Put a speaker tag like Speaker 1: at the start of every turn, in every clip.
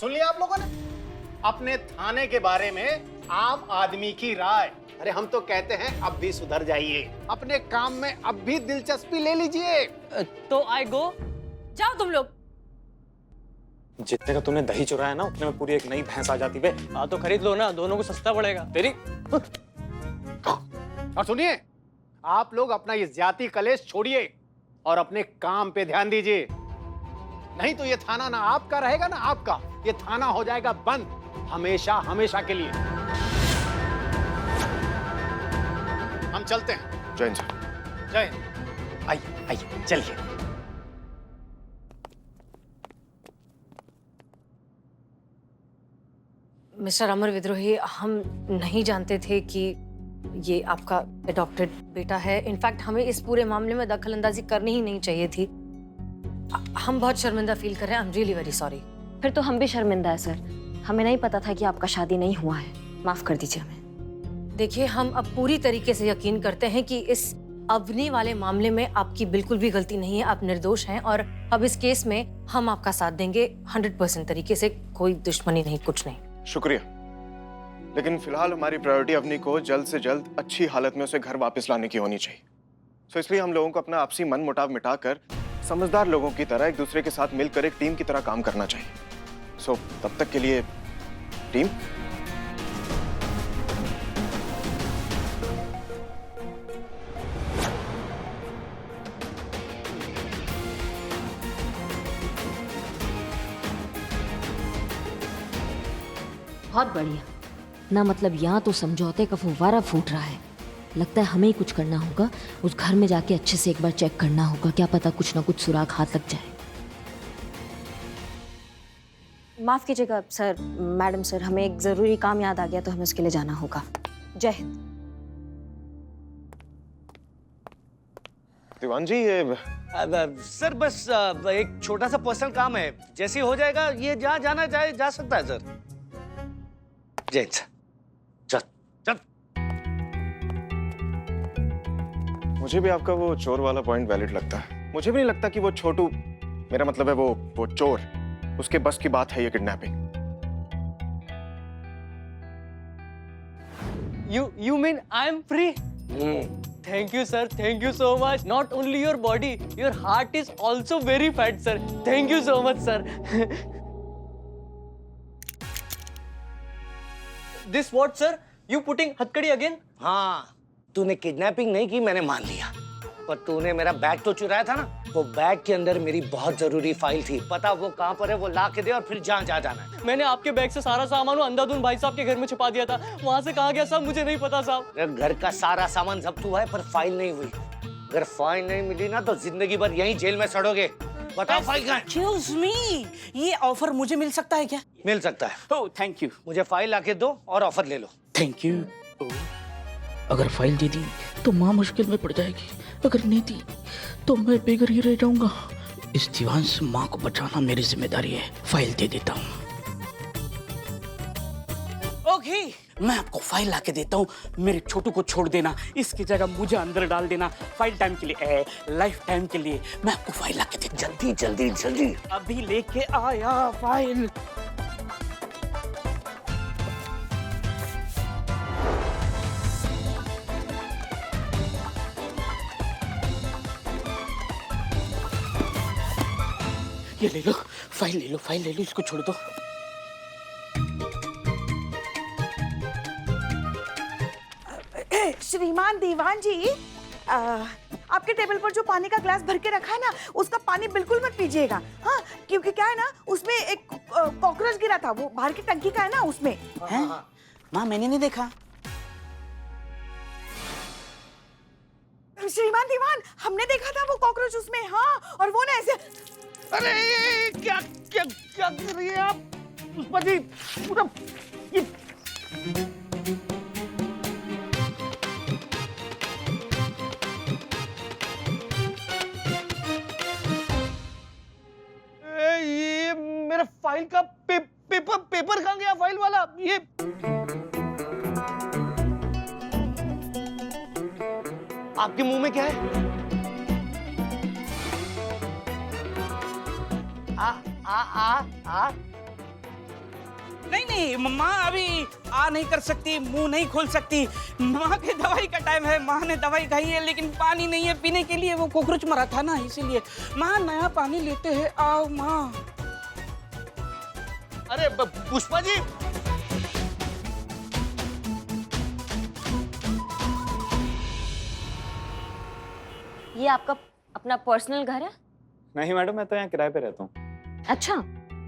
Speaker 1: सुन लिया आप लोगों ने? अपने थाने के बारे में आम आदमी की राय। अरे हम तो कहते हैं अब भी सुधर जाइए, अपने काम में अब भी दिलचस्पी ले लीजिए।
Speaker 2: तो आई गो।
Speaker 3: जाओ तुम लोग।
Speaker 4: जितने का तूने दही चुराया ना उतने में पूरी एक नई भैंस आ जाती बे।
Speaker 2: हाँ तो खरीद लो ना, दोनों को सस्ता पड़ेगा।
Speaker 4: तेरी
Speaker 1: और सुनिए, आप लोग अपना ये जाति कलेश छोड़िए और अपने काम पे ध्यान दीजिए। नहीं तो ये थाना ना आपका रहेगा ना आपका, ये थाना हो जाएगा बंद हमेशा हमेशा के लिए। हम चलते हैं।
Speaker 5: जय हिंद।
Speaker 1: जय हिंद। आइए आइए चलिए।
Speaker 3: मिस्टर अमर विद्रोही, हम नहीं जानते थे कि ये आपका अडॉप्टेड बेटा है। इनफैक्ट हमें इस पूरे मामले में दखल अंदाजी करनी ही नहीं चाहिए थी। हम बहुत शर्मिंदा फील कर रहे हैं। I am really very sorry.
Speaker 6: फिर तो हम भी शर्मिंदा है सर। हमें नहीं पता था कि आपका शादी नहीं हुआ है। माफ कर दीजिए हमें।
Speaker 3: देखिए, हम अब पूरी तरीके से यकीन करते हैं कि इस अवनी वाले मामले में आपकी बिल्कुल भी गलती नहीं है। आप निर्दोष हैं और अब इस केस में हम आपका साथ देंगे 100% तरीके से। कोई दुश्मनी नहीं, कुछ नहीं।
Speaker 5: शुक्रिया, लेकिन फिलहाल हमारी प्रायोरिटी अवनी को जल्द से जल्द अच्छी हालत में उसे घर वापस लाने की होनी चाहिए। सो इसलिए हम लोगों को अपना आपसी मन मुटाव मिटाकर समझदार लोगों की तरह एक दूसरे के साथ मिलकर एक टीम की तरह काम करना चाहिए। सो तब तक के लिए टीम।
Speaker 6: बहुत बढ़िया ना, मतलब यहाँ तो समझौते का फुव्वारा फूट रहा है। लगता है हमें ही कुछ करना होगा। उस घर में जाके अच्छे से एक बार चेक करना होगा, क्या पता कुछ ना कुछ सुराग हाथ लग जाए। माफ कीजिएगा सर, मैडम सर, हमें एक जरूरी काम याद आ गया तो हमें उसके लिए जाना होगा। जय हिंद।
Speaker 5: दीवान जी, ये
Speaker 7: सर बस एक छोटा सा पर्सनल काम है, जैसे ही हो जाएगा ये जहाँ जाना चाहे जा सकता है सर। जय हिंद सर। चल चल।
Speaker 5: मुझे भी आपका वो चोर वाला पॉइंट वैलिड लगता है। मुझे भी नहीं लगता कि वो छोटू, मेरा मतलब है वो चोर, उसके बस की बात है ये kidnapping.
Speaker 2: You mean I am free? Thank you sir, thank you so much. Not only your body, your heart is also very fat sir. Thank you so much sir. This what sir? You putting हथकड़ी again?
Speaker 7: हाँ, तूने kidnapping नहीं की, मैंने मान लिया, पर तूने मेरा बैग तो चुराया था ना। वो बैग के अंदर मेरी बहुत जरूरी फाइल थी, पता वो कहाँ पर है वो ला के दे और फिर जहाँ जाना है।
Speaker 2: मैंने आपके बैग से सारा सामान अंधाधुन भाई साहब के घर में छुपा दिया था। वहाँ से कहाँ गया साहब मुझे नहीं पता साहब।
Speaker 7: घर का सारा सामान जब्त हुआ है पर फाइल नहीं हुई। अगर फाइल नहीं मिली ना तो जिंदगी भर यहीं जेल में सड़ोगे। बताओ फाइल कहाँ है?
Speaker 8: Excuse me, ये ऑफर मुझे मिल सकता है क्या?
Speaker 7: मिल सकता है।
Speaker 8: Oh thank you.
Speaker 7: मुझे फाइल लाके दो और ऑफर ले लो।
Speaker 8: Thank you. अगर फाइल दे दी तो माँ मुश्किल में पड़ जाएगी, अगर नहीं दी तो मैं बेघर ही रह जाऊंगा। इस दीवान से माँ को बचाना मेरी जिम्मेदारी है। फाइल दे देता हूँ। ओके, मैं आपको फाइल लाके देता हूँ। मेरे छोटू को छोड़ देना, इसकी जगह मुझे अंदर डाल देना। फाइल टाइम के लिए, लाइफ टाइम के लिए मैं आपको फाइल लाके देता हूँ।
Speaker 7: जल्दी जल्दी जल्दी।
Speaker 8: अभी लेके आया फाइल। ये ले लो, फाइल ले लो, फाइल ले लो, इसको छोड़ दो।
Speaker 9: श्रीमान दीवान जी, आपके टेबल पर जो पानी का ग्लास भर के रखा है ना, उसका पानी बिल्कुल मत पीजिएगा। हाँ, क्योंकि क्या है ना, उसमें एक कॉकरोच गिरा था, वो बाहर की टंकी का है ना उसमें।
Speaker 8: हैं? माँ मैंने नहीं देखा।
Speaker 9: श्रीमान दीवान, हमने देखा था वो कॉकरोच उसमें। हाँ, और वो ना ऐसे।
Speaker 7: अरे क्या क्या क्या कर रही है आप? पुष्पा जी, पूरा ये मेरे फाइल का पेपर कहाँ गया? फाइल वाला ये आपके मुंह में क्या है? आ आ आ आ
Speaker 8: नहीं नहीं, माँ अभी आ नहीं कर सकती, मुंह नहीं खोल सकती। माँ के दवाई का टाइम है, माँ ने दवाई खाई है, लेकिन पानी नहीं है पीने के लिए। वो कॉकरोच मरा था ना, इसीलिए। माँ नया पानी लेते हैं, आओ माँ।
Speaker 7: अरे पुष्पा जी,
Speaker 6: ये आपका अपना पर्सनल घर है?
Speaker 4: नहीं मैडम, मैं तो यहाँ किराए पे रहता हूँ।
Speaker 6: अच्छा,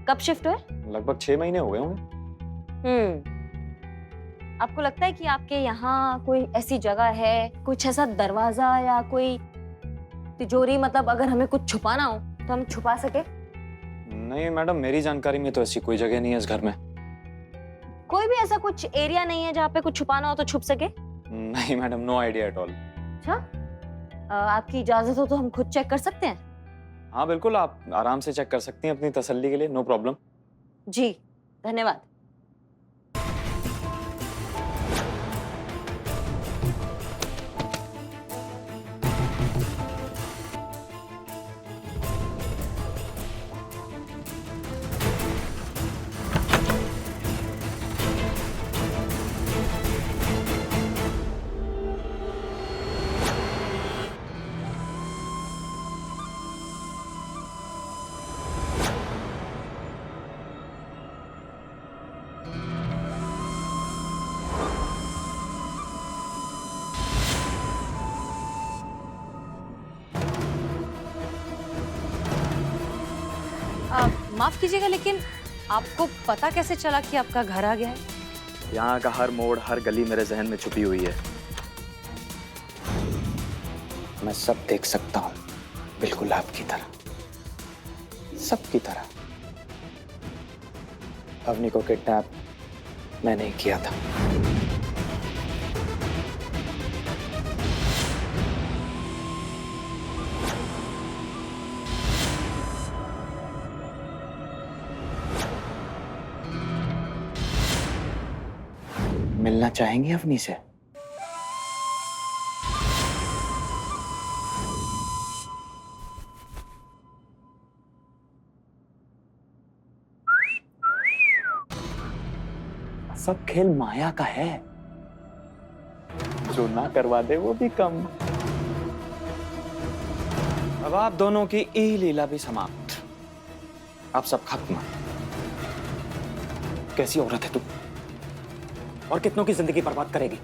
Speaker 6: कब शिफ्ट हुए?
Speaker 4: लगभग 6 महीने हो गए होंगे।
Speaker 6: आपको लगता है कि आपके यहाँ कोई ऐसी जगह है, कुछ ऐसा दरवाजा या कोई तिजोरी, मतलब अगर हमें कुछ छुपाना हो तो हम छुपा सके?
Speaker 4: नहीं मैडम, मेरी जानकारी में तो ऐसी कोई जगह नहीं है इस घर में।
Speaker 6: कोई भी ऐसा कुछ एरिया नहीं है जहाँ पे कुछ छुपाना हो तो छुप सके?
Speaker 4: नहीं madam, no idea at all.
Speaker 6: अच्छा, आपकी इजाजत हो तो हम खुद चेक कर सकते हैं?
Speaker 4: हाँ बिल्कुल, आप आराम से चेक कर सकती हैं अपनी तसल्ली के लिए, नो प्रॉब्लम।
Speaker 6: जी, धन्यवाद।
Speaker 3: माफ कीजिएगा, लेकिन आपको पता कैसे चला कि आपका घर आ गया है?
Speaker 4: यहाँ का हर मोड़, हर गली मेरे जहन में छुपी हुई है। मैं सब देख सकता हूँ, बिल्कुल आपकी तरह, सबकी तरह। अवनी को किडनैप मैंने ही किया था। मिलना चाहेंगी अवनी से? सब खेल माया का है, जो ना करवा दे वो भी कम। अब आप दोनों की ई लीला भी समाप्त, अब सब खत्म। कैसी औरत है तू, और कितनों की जिंदगी बर्बाद करेगी।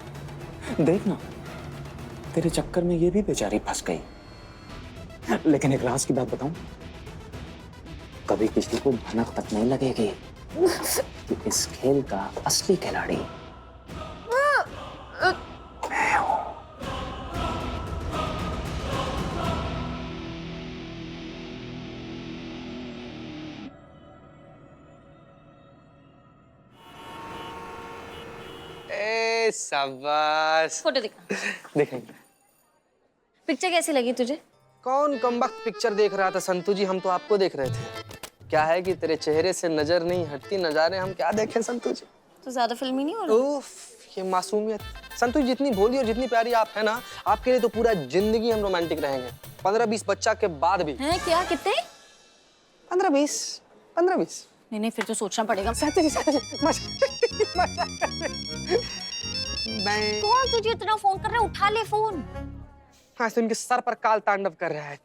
Speaker 4: देख ना, तेरे चक्कर में ये भी बेचारी फंस गई। लेकिन एक राज की बात बताऊं, कभी किसी को भनक तक नहीं लगेगी कि इस खेल का असली खिलाड़ी मैं हूं।
Speaker 2: शाबाश।
Speaker 10: फोटो दिखा।
Speaker 2: देखेंगे।
Speaker 10: पिक्चर कैसी लगी तुझे?
Speaker 2: कौन कमबख्त पिक्चर देख रहा था संतू जी, हम तो आपको देख रहे थे। क्या है कि तेरे चेहरे से नजर नहीं हटती, नजारे हम क्या देखें संतू जी।
Speaker 10: तो ज्यादा फिल्मी नहीं हो रहा?
Speaker 2: उफ, ये मासूमियत। संतू जी, जितनी भोली और जितनी प्यारी आप है ना, आपके लिए तो पूरा जिंदगी हम रोमांटिक रहेंगे। 15-20 बच्चा के बाद भी।
Speaker 10: हैं क्या? कितने?
Speaker 2: 15-20। 15-20।
Speaker 10: नहीं फिर तो सोचना पड़ेगा। कौन तुझे इतना फोन कर रहा है? उठा ले फोन।
Speaker 2: हाँ, तो इनके सर पर काल तांडव कर रहा है।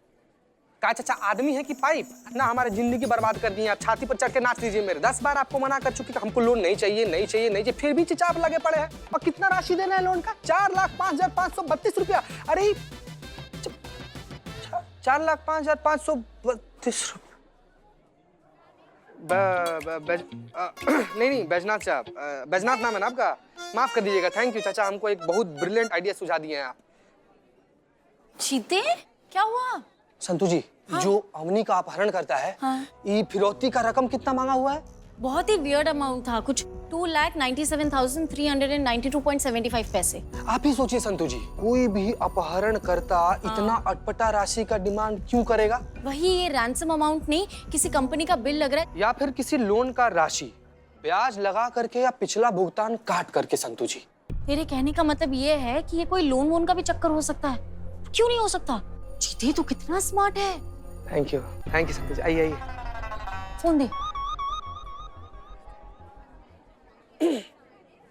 Speaker 2: का चाचा आदमी है कि पाइप? ना हमारी जिंदगी बर्बाद कर दी है। आप छाती पर चढ़ के नाच लीजिए मेरे। 10 बार आपको मना कर चुकी कि हमको लोन नहीं चाहिए, नहीं चाहिए, नहीं चाहिए, फिर भी चिचाप लगे पड़े हैं। और कितना राशि देना है लोन का? 4,05,532 रुपया। अरे 4,05,532 रुपया। नहीं बैजनाथ साहब, बैजनाथ नाम है ना आपका? माफ कर दीजिएगा। थैंक यू चाचा, हमको एक बहुत ब्रिलियंट आइडिया सुझा दिए हैं आप।
Speaker 10: चीते, क्या हुआ?
Speaker 2: संतू जी, हाँ? जो अवनी का अपहरण करता है, हाँ? ये फिरौती का रकम कितना मांगा हुआ है?
Speaker 10: बहुत ही वियर्ड अमाउंट था, कुछ 2,97,392.75 पैसे।
Speaker 2: आप ही सोचिए संतू जी, कोई भी अपहरण करता इतना अटपटा राशि का डिमांड क्यों करेगा?
Speaker 10: वही, ये रैंसम अमाउंट नहीं, किसी कंपनी का बिल लग रहा है
Speaker 2: या फिर किसी लोन का राशि ब्याज लगा करके या पिछला भुगतान काट करके। संतू जी,
Speaker 10: तेरे कहने का मतलब ये है कि ये कोई लोन वोन का भी चक्कर हो सकता है? क्यों नहीं हो सकता? चीते तो कितना स्मार्ट है।
Speaker 2: थैंक यू संतू जी। आइए।
Speaker 10: फोन दे।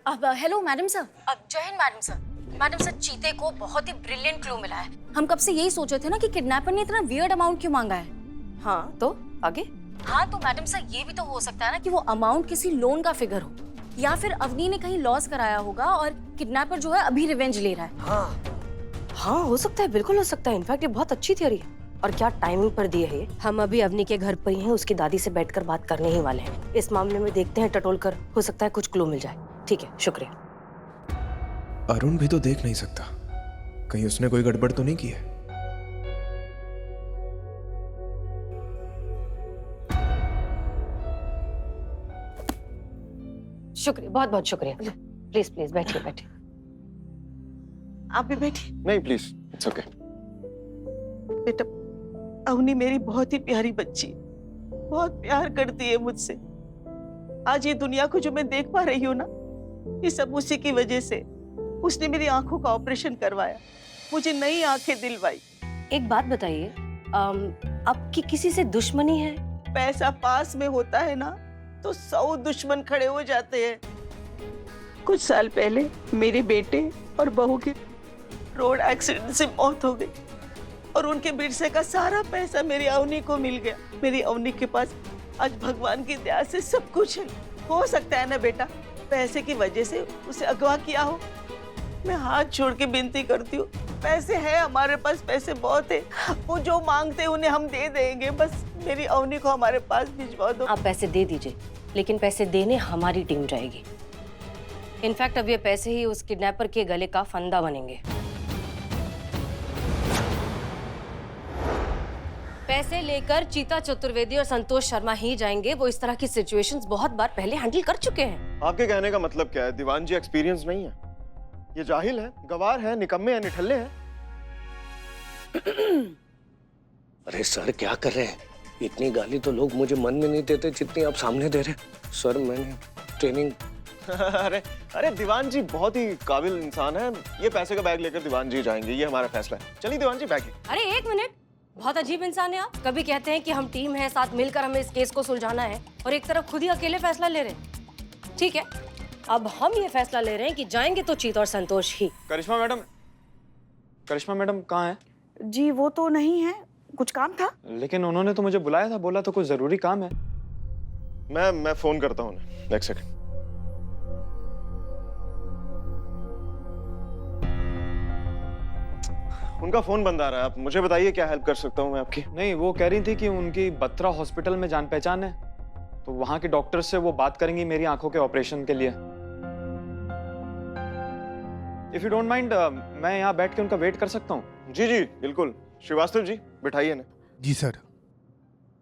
Speaker 10: अब हेलो मैडम सर। अब जय Hind madam sir. Madam sir, चीते को बहुत ही ब्रिलियंट क्लू मिला है। हम कब से यही सोचे थे ना कि किडनैपर ने इतना वियर्ड अमाउंट क्यों मांगा है।
Speaker 3: हाँ तो आगे?
Speaker 10: हाँ तो मैडम सर, ये भी तो हो सकता है ना कि वो अमाउंट किसी लोन का फिगर हो, या फिर अवनी ने कहीं लॉस कराया होगा और किडनैपर जो है अभी रिवेंज ले रहा है।
Speaker 3: हाँ हो सकता है, बिल्कुल हो सकता है। इनफैक्ट ये बहुत अच्छी थ्योरी है। और क्या टाइमिंग पर दी है ये। हम अभी अवनी के घर पर ही हैं, उसकी दादी से बैठकर बात करने ही वाले हैं। इस मामले में देखते हैं टटोल कर, हो सकता है कुछ क्लू मिल जाए। ठीक है, शुक्रिया।
Speaker 5: अरुण भी तो देख नहीं सकता, कहीं उसने कोई गड़बड़ तो नहीं की है।
Speaker 3: शुक्रिया, बहुत बहुत शुक्रिया। प्लीज प्लीज बैठिए बैठिए।
Speaker 9: आप भी बैठिए।
Speaker 5: नहीं प्लीज, इट्स ओके।
Speaker 9: बेटा, अवनी मेरी बहुत ही प्यारी बच्ची, बहुत प्यार करती है मुझसे। आज ये दुनिया को जो मैं देख पा रही हूँ ना, ये सब उसी की वजह से। उसने मेरी आंखों का ऑपरेशन करवाया, मुझे नई आंखें दिलवाई।
Speaker 3: एक बात बताइए, आपकी किसी से दुश्मनी है?
Speaker 9: पैसा पास में होता है ना तो 100 दुश्मन खड़े हो जाते हैं। कुछ साल पहले मेरे बेटे और बहू की रोड एक्सीडेंट से मौत हो गई और उनके विरसे का सारा पैसा मेरी अवनी को मिल गया। मेरी अवनी के पास आज भगवान की दया से सब कुछ है। हो सकता है ना बेटा, पैसे की वजह से उसे अगवा किया हो। मैं हाथ छोड़ के विनती करती हूँ, पैसे है हमारे पास, पैसे बहुत है। वो जो मांगते हैं उन्हें हम दे देंगे, बस मेरी अवनी को हमारे पास भिजवा दो।
Speaker 3: आप पैसे दे दीजिए, लेकिन पैसे देने हमारी टीम जाएगी। इनफैक्ट अब ये पैसे ही उस किडनैपर के गले का फंदा बनेंगे। पैसे लेकर चीता चतुर्वेदी और संतोष शर्मा ही जाएंगे। वो इस तरह की सिचुएशंस बहुत बार पहले हैंडल कर चुके हैं।
Speaker 5: आपके कहने का मतलब क्या है? दीवान जी एक्सपीरियंस नहीं है, ये जाहिल है, गवार है, निकम्मे हैं, निठल्ले हैं।
Speaker 7: अरे सर क्या कर रहे हैं? इतनी गाली तो लोग मुझे मन में नहीं देते जितनी आप सामने दे रहे हैं। सर मैंने ट्रेनिंग
Speaker 5: अरे अरे दीवान जी बहुत ही काबिल इंसान है। ये पैसे का बैग लेकर दीवान जी जाएंगे, ये हमारा फैसला है। चलिए दीवान जी बैग।
Speaker 3: अरे एक मिनट, बहुत अजीब इंसान है आप। कभी कहते हैं कि हम टीम है, साथ मिलकर हमें इस केस को सुलझाना है, और एक तरफ खुद ही अकेले फैसला ले रहे हैं। ठीक है, अब हम ये फैसला ले रहे हैं कि जाएंगे तो चीत और संतोष ही।
Speaker 4: करिश्मा मैडम कहाँ है?
Speaker 9: जी वो तो नहीं है, कुछ काम था।
Speaker 4: लेकिन उन्होंने तो मुझे बुलाया था, बोला तो कुछ जरूरी काम है।
Speaker 5: मैं फोन करता हूँ उन्हें। एक सेकंड। उनका फोन बंद आ रहा है। आप मुझे बताइए क्या हेल्प कर सकता हूँ मैं आपकी?
Speaker 4: नहीं, वो कह रही थी कि उनकी बत्रा हॉस्पिटल में जान पहचान है, तो वहां के डॉक्टर से वो बात करेंगी मेरी आंखों के ऑपरेशन के लिए। इफ यू डोंट माइंड, मैं यहाँ बैठ के उनका वेट कर सकता हूँ?
Speaker 5: जी जी बिल्कुल। श्रीवास्तव जी बिठाइए ना।
Speaker 11: जी सर।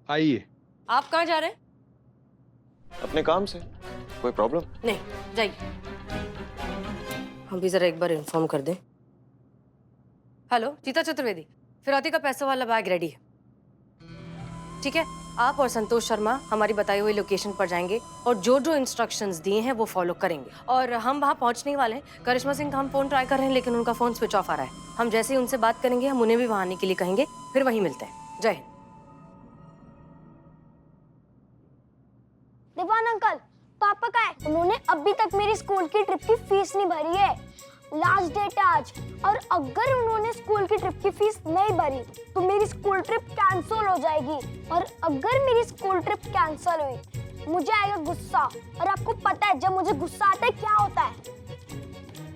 Speaker 11: आइए।
Speaker 3: आप कहाँ जा रहे हैं?
Speaker 5: अपने काम से। कोई प्रॉब्लम?
Speaker 3: नहीं, जाइए। हम भी जरा एक बार इन्फॉर्म कर दें। हेलो चीता चतुर्वेदी, फिरौती का पैसों वाला बैग रेडी है। ठीक है, आप और संतोष शर्मा हमारी बताई हुई लोकेशन पर जाएंगे और जो जो इंस्ट्रक्शंस दिए हैं वो फॉलो करेंगे। और हम वहाँ पहुँचने ही वाले हैं। करिश्मा सिंह का हम फोन ट्राई कर रहे हैं, लेकिन उनका फोन स्विच ऑफ आ रहा है। हम जैसे ही उनसे बात करेंगे, हम उन्हें भी वहाँ आने के लिए कहेंगे, फिर वहीं मिलते हैं। जय हिंद।
Speaker 12: दीवान अंकल, पापा का है? उन्होंने अभी तक मेरी स्कूल की ट्रिप की फीस नहीं भरी है। लास्ट डेट है आज, और अगर उन्होंने स्कूल की ट्रिप की फीस नहीं भरी तो मेरी स्कूल ट्रिप कैंसिल हो जाएगी। और अगर मेरी स्कूल ट्रिप कैंसिल हुई, मुझे आएगा गुस्सा। और आपको पता है जब मुझे गुस्सा आता है क्या होता है?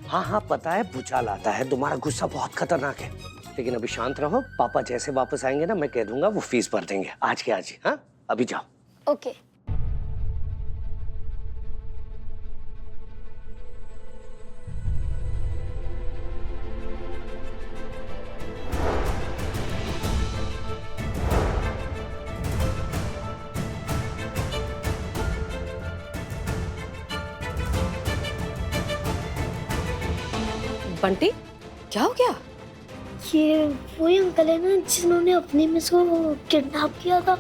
Speaker 7: हाँ हाँ पता है, भूचाल आता है। तुम्हारा गुस्सा बहुत खतरनाक है। लेकिन अभी शांत रहो, पापा जैसे वापस आएंगे ना, मैं कह दूंगा वो फीस भर देंगे आज के आज ही। हाँ अभी जाओ।
Speaker 12: ओके।
Speaker 3: बंटी, क्या हो गया?
Speaker 12: ये वही अंकल है ना जिन्होंने अपनी मिस को किडनैप किया था।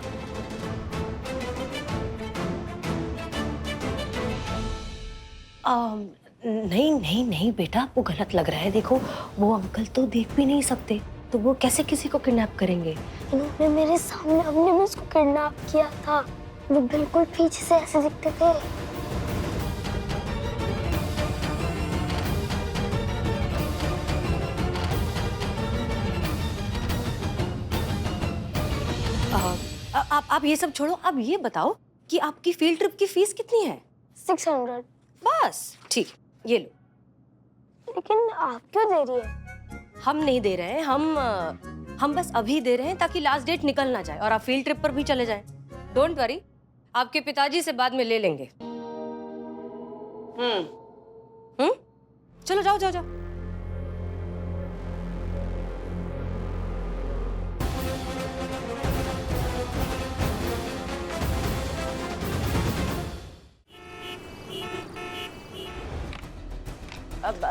Speaker 3: नहीं नहीं नहीं बेटा, आपको गलत लग रहा है। देखो, वो अंकल तो देख भी नहीं सकते, तो वो कैसे किसी को किडनैप करेंगे?
Speaker 12: उन्होंने मेरे सामने अपनी मिस को किडनैप किया था। वो बिल्कुल पीछे से ऐसे दिखते थे।
Speaker 3: आप ये सब छोड़ो, अब ये बताओ कि आपकी फील्ड ट्रिप की फीस कितनी है?
Speaker 12: 600।
Speaker 3: बस ठीक है, ये लो।
Speaker 12: लेकिन आप क्यों दे रही है?
Speaker 3: हम नहीं दे रहे हैं, हम बस अभी दे रहे हैं ताकि लास्ट डेट निकल ना जाए और आप फील्ड ट्रिप पर भी चले जाएं। डोंट वरी, आपके पिताजी से बाद में ले लेंगे। चलो जाओ जाओ जाओ।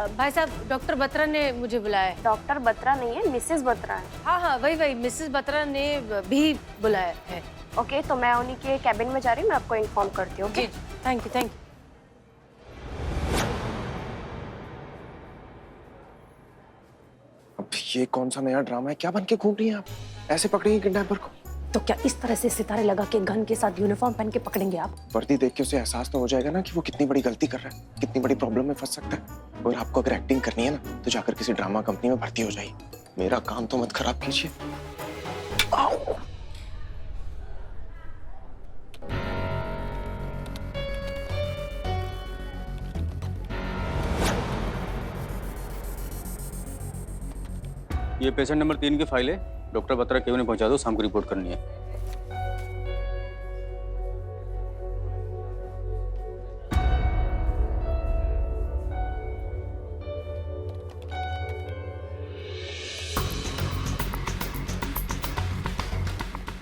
Speaker 3: भाई साहब, डॉक्टर बत्रा ने मुझे बुलाया है।
Speaker 10: डॉक्टर बत्रा नहीं है, मिसेस बत्रा है।
Speaker 3: हाँ, वही मिसेस बत्रा ने भी बुलाया है।
Speaker 10: ओके, तो मैं उन्हीं के कैबिन में जा रही हूँ, मैं आपको इन्फॉर्म करती हूँ।
Speaker 3: जी, थैंक यू।
Speaker 5: अब ये कौन सा नया ड्रामा है? क्या बन के घूम रही हैं आप? ऐसे पकड़ेंगे किडनैपर को?
Speaker 10: तो क्या इस तरह से सितारे लगा के गन के साथ यूनिफॉर्म पहन के पकड़ेंगे आप?
Speaker 5: वर्दी देख के उसे एहसास तो हो जाएगा ना कि वो कितनी बड़ी गलती कर रहा है, कितनी बड़ी प्रॉब्लम में फंस सकता है। और आपको अगर एक्टिंग करनी है ना तो जाकर किसी ड्रामा कंपनी में भर्ती हो जाइए। मेरा काम तो मत खराब कीजिए।
Speaker 13: ये पेशेंट नंबर 3 की फाइल है। डॉक्टर बत्रा केवल पहुंचा दो, शाम को रिपोर्ट करनी है।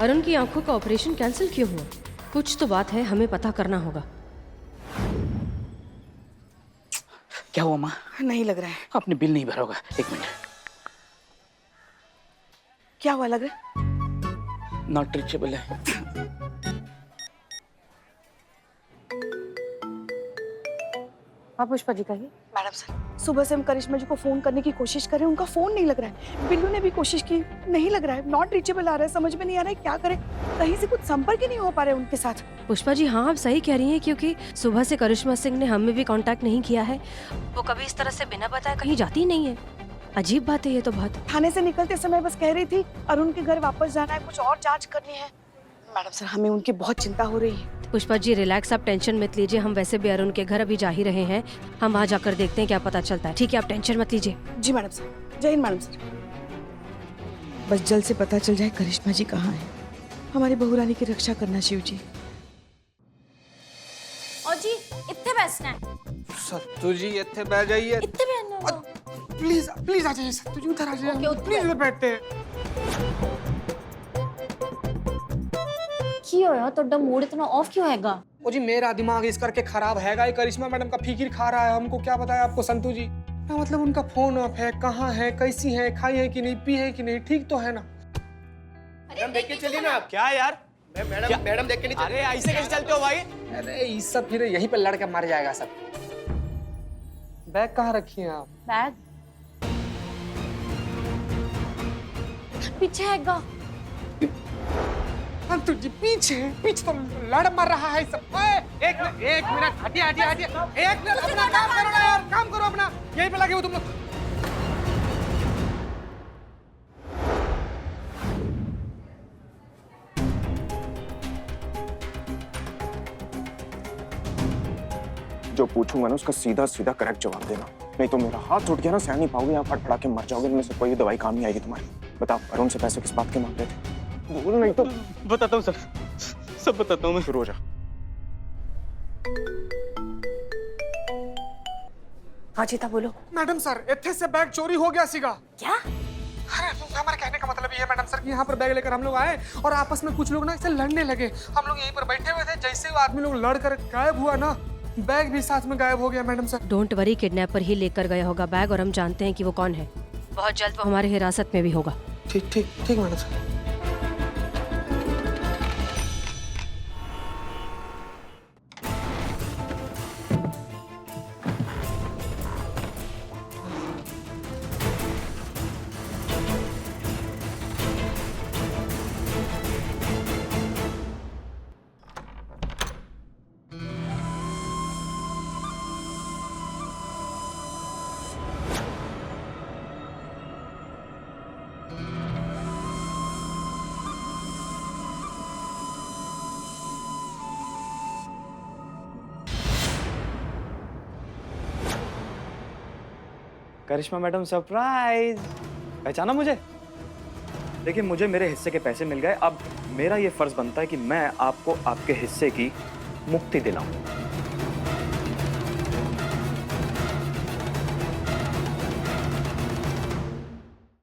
Speaker 3: अरुण की आंखों का ऑपरेशन कैंसिल क्यों हुआ? कुछ तो बात है, हमें पता करना होगा।
Speaker 8: क्या हुआ माँ?
Speaker 9: नहीं लग रहा है।
Speaker 8: आपने बिल नहीं भरा होगा। 1 मिनट।
Speaker 9: क्या हुआ लग रहा है?
Speaker 8: नॉट रीचेबल है।
Speaker 10: हाँ पुष्पा जी कहिए।
Speaker 9: मैडम सर, सुबह से हम करिश्मा जी को फोन करने की कोशिश कर रहे हैं, उनका फोन नहीं लग रहा है। बिल्लू ने भी कोशिश की, नहीं लग रहा है। नॉट रीचेबल आ रहा है, समझ में नहीं आ रहा है क्या करें। कहीं से कुछ संपर्क ही नहीं हो पा रहा है उनके साथ।
Speaker 3: पुष्पा जी, हाँ आप सही कह रही हैं, क्योंकि सुबह से करिश्मा सिंह ने हमें भी कांटेक्ट नहीं किया है। वो कभी इस तरह से बिना बताए कहीं जाती ही नहीं है। अजीब बात है ये तो बहुत।
Speaker 9: थाने से निकलते समय बस कह रही थी अरुण के घर वापस जाना है, कुछ और जांच करनी है। मैडम सर, हमें उनकी बहुत चिंता हो रही है।
Speaker 3: पुष्पा जी रिलैक्स, आप टेंशन मत लीजिए। हम वैसे भी अरुण के घर अभी जा ही रहे हैं, हम वहाँ जाकर देखते हैं क्या पता चलता है। ठीक है, आप टेंशन मत लीजिए।
Speaker 9: जी मैडम सर। जय हिंद मैडम सर। बस जल्द से पता चल जाए करिश्मा जी कहाँ है। हमारी बहू रानी की रक्षा करना शिव जी।
Speaker 10: और जी इतने बैठना है।
Speaker 2: सत्तू जी इतने बैठ जाइए।
Speaker 10: इतने बैठना है।
Speaker 2: प्लीज प्लीज आ जाइए सत्तू जी, उधर आ जाइए। प्लीज उधर बैठते हैं।
Speaker 10: क्यों यार तो मूड इतना ऑफ क्यों हैगा?
Speaker 2: ओ जी, मेरा दिमाग इस करके खराब हैगा। ये करिश्मा मैडम का फिकिर खा रहा है। हमको क्या बताया आपको संतू जी? ना मतलब उनका फोन ऑफ है, कहाँ है, कैसी है, खाई है कि नहीं, पी है कि नहीं, ठीक तो है ना?
Speaker 1: मैडम देख के चलिए ना आप। क्या यार? मैडम देख के नहीं। अरे ऐसे कैसे चलते हो भाई?
Speaker 2: अरे इस सब फिर यहीं पे लड़के मर जाएगा सब। बैग कहाँ रखी है आप?
Speaker 10: बैग पीछे हैगा।
Speaker 2: संतू जी पीछे तो लड़ मर रहा है सब। एक मिनट हटिए हटिए हटिए। एक मिनट, अपना काम करो ना यार, काम करो अपना। यहीं पे लगे हो तुम लोग।
Speaker 5: जो पूछूंगा ना उसका सीधा सीधा करेक्ट जवाब देना, नहीं तो मेरा हाथ छूट गया ना, सह नहीं पाओगे, यहाँ फटफड़ा के मर जाओगे। इनमें से कोई दवाई काम नहीं आएगी तुम्हारी। बताओ, अरुण से पैसे किस बात के मांग रहे थे? बोल, नहीं तो
Speaker 13: बताता हूँ सर, सब बताता हूँ मैं।
Speaker 5: शुरू हो जा।
Speaker 10: हाँ जीता बोलो।
Speaker 2: मैडम सर, इतने से बैग चोरी हो गया सीगा।
Speaker 10: क्या?
Speaker 2: अरे हमारे कहने का मतलब ये है मैडम सर कि यहाँ पर बैग लेकर हम लोग आए और आपस में कुछ लोग ना इसे लड़ने लगे। हम लोग यहीं पर बैठे हुए थे, जैसे वो आदमी लोग लड़कर गायब हुआ ना, बैग भी साथ में गायब हो गया madam sir.
Speaker 3: Don't worry, kidnapper ही लेकर गया होगा बैग और हम जानते हैं कि वो कौन है। बहुत जल्द वो हमारे हिरासत में भी होगा।
Speaker 2: ठीक ठीक ठीक मैडम सर।
Speaker 4: करिश्मा मैडम सरप्राइज, पहचाना मुझे? देखिए मुझे मेरे हिस्से के पैसे मिल गए, अब मेरा ये फर्ज बनता है कि मैं आपको आपके हिस्से की मुक्ति दिलाऊं।